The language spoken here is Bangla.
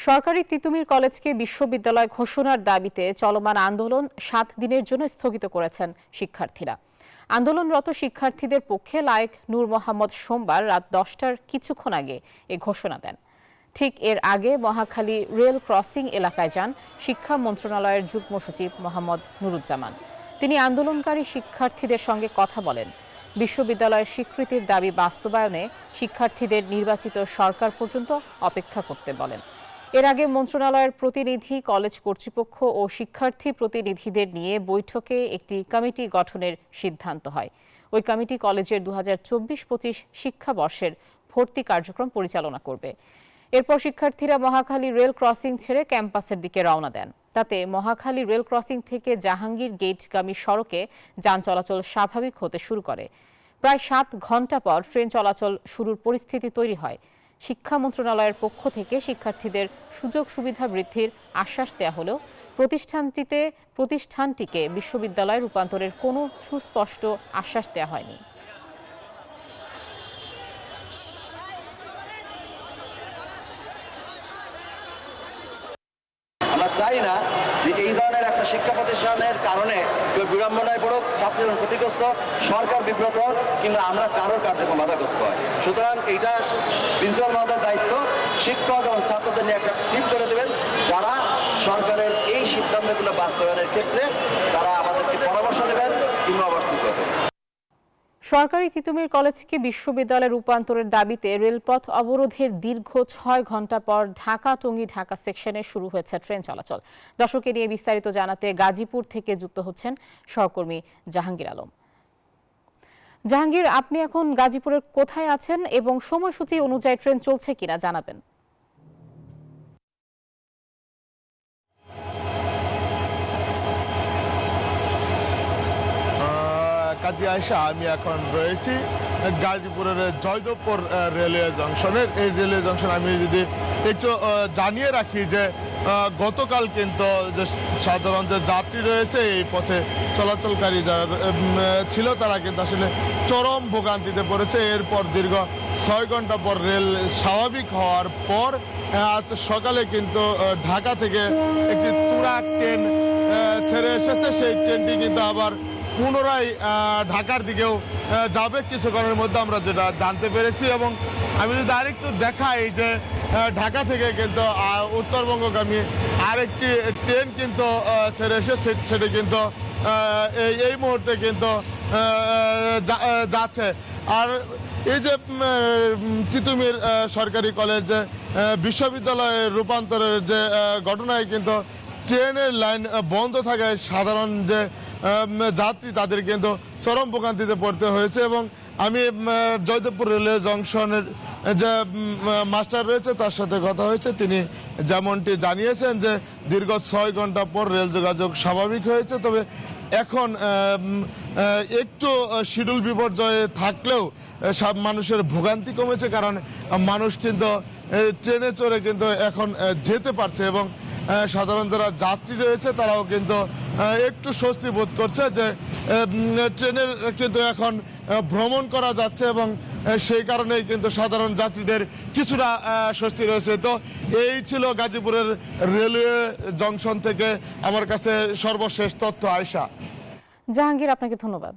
সরকারি তিতুমির কলেজকে বিশ্ববিদ্যালয় ঘোষণার দাবিতে চলমান আন্দোলন 7 দিনের জন্য স্থগিত করেছেন শিক্ষার্থীরা। আন্দোলনরত শিক্ষার্থীদের পক্ষে লায়েক নূর মোহাম্মদ সোমবার রাত 10টার কিছুক্ষণ আগে এ ঘোষণা দেন। ঠিক এর আগে মহাখালী রেল ক্রসিং এলাকায় যান শিক্ষা মন্ত্রণালয়ের যুগ্ম সচিব মোহাম্মদ নুরুজ্জামান। তিনি আন্দোলনকারী শিক্ষার্থীদের সঙ্গে কথা বলেন। বিশ্ববিদ্যালয়ের স্বীকৃতির দাবি বাস্তবায়নে শিক্ষার্থীদের নির্বাচিত সরকার পর্যন্ত অপেক্ষা করতে বলেন। এর আগে মন্ত্রণালয়ের প্রতিনিধি, কলেজ কর্তৃপক্ষ ও শিক্ষার্থী প্রতিনিধিদের নিয়ে বৈঠকে একটি কমিটি গঠনের সিদ্ধান্ত হয়। ওই কমিটি কলেজের 2024-25 শিক্ষাবর্ষের ভর্তি কার্যক্রম পরিচালনা করবে। এরপর শিক্ষার্থীরা মহাখালী রেল ক্রসিং ছেড়ে ক্যাম্পাসের দিকে রওনা দেন। তাতে মহাখালী রেল ক্রসিং থেকে জাহাঙ্গীর গেটগামী সড়কে যান চলাচল স্বাভাবিক হতে শুরু করে। প্রায় 7 ঘণ্টা পর ট্রেন চলাচল শুরুর পরিস্থিতি তৈরি হয়। শিক্ষা মন্ত্রণালয়ের পক্ষ থেকে শিক্ষার্থীদের সুযোগ সুবিধা বৃদ্ধির আশ্বাস দেওয়া হলেও প্রতিষ্ঠানটিকে বিশ্ববিদ্যালয়ে রূপান্তরের কোনো সুস্পষ্ট আশ্বাস দেওয়া হয়নি। আমরা চাই না যে এই ধরনের একটা শিক্ষা প্রতিষ্ঠানের কারণে কেউ বিড়ম্বনায় পড়ুক, ছাত্রজন ক্ষতিগ্রস্ত, সরকার বিব্রত কিংবা আমরা কারোর কার্যক্রম বাধাগ্রস্ত হয়। সুতরাং এইটা প্রিন্সিপাল মহোদয়ের দায়িত্ব শিক্ষক এবং ছাত্রদের নিয়ে একটা টিম করে দেবেন, যারা সরকারের এই সিদ্ধান্তগুলো বাস্তবায়নের ক্ষেত্রে তারা আমাদেরকে পরামর্শ দেবেন কিংবা ওভারসি করবেন। সরকারি তিতুমির কলেজকে বিশ্ববিদ্যালয়ে রূপান্তরের দাবিতে রেলপথ অবরোধের দীর্ঘ 6 ঘণ্টা পর ঢাকা-টঙ্গী-ঢাকা সেকশনে শুরু হয়েছে ট্রেন চলাচল। দর্শককে নিয়ে বিস্তারিত জানাতে গাজীপুর থেকে যুক্ত হচ্ছেন সহকর্মী জাহাঙ্গীর আলম। জাহাঙ্গীর, আপনি এখন গাজীপুরের কোথায় আছেন এবং সময়সূচি অনুযায়ী ট্রেন চলছে কিনা জানাবেন। কাজী আয়েশা, আমি এখন রয়েছি গাজীপুরের জয়দেবপুর রেলওয়ে জংশনের। এই রেলওয়ে জংশন আমি যদি একটু জানিয়ে রাখি যে গতকাল কিন্তু যে সাধারণ যে যাত্রী রয়েছে এই পথে চলাচলকারী যারা ছিল তারা কিন্তু আসলে চরম ভোগান্তিতে পড়েছে। এরপর দীর্ঘ 6 ঘন্টা পর রেল স্বাভাবিক হওয়ার পর আজ সকালে কিন্তু ঢাকা থেকে একটি তুরাগ ট্রেন ছেড়ে এসেছে। সেই ট্রেনটি কিন্তু আবার পুনরায় ঢাকার দিকেও যাবে কিছুক্ষণের মধ্যে, আমরা যেটা জানতে পেরেছি। এবং আমি যদি আরেকটু দেখাই যে ঢাকা থেকে কিন্তু উত্তরবঙ্গগামী আরেকটি ট্রেন কিন্তু ছেড়ে এসে সেটি কিন্তু এই মুহূর্তে কিন্তু যাচ্ছে। আর এই যে তিতুমির সরকারি কলেজ বিশ্ববিদ্যালয়ে রূপান্তরের যে ঘটনায় কিন্তু ট্রেনের লাইন বন্ধ থাকায় সাধারণ যে যাত্রী তাদের কিন্তু চরম ভোগান্তিতে পড়তে হয়েছে। এবং আমি জয়দেবপুর রেলওয়ে জংশনের যে মাস্টার রয়েছে তার সাথে কথা হয়েছে, তিনি যেমনটি জানিয়েছেন যে দীর্ঘ 6 ঘন্টা পর রেল যোগাযোগ স্বাভাবিক হয়েছে। তবে এখন একটু শিডিউল বিপর্যয়ে থাকলেও সব মানুষের ভোগান্তি কমেছে, কারণ মানুষ কিন্তু ট্রেনে চড়ে কিন্তু এখন যেতে পারছে এবং সাধারণ যারা যাত্রী রয়েছে তারাও কিন্তু একটু স্বস্তি বোধ করছে যে ট্রেনের কিন্তু এখন ভ্রমণ করা যাচ্ছে এবং সেই কারণেই কিন্তু সাধারণ যাত্রীদের কিছুটা স্বস্তি রয়েছে। তো এই ছিল গাজীপুরের রেলওয়ে জংশন থেকে আমার কাছে সর্বশেষ তথ্য। আয়েশা। জাহাঙ্গীর, আপনাকে ধন্যবাদ।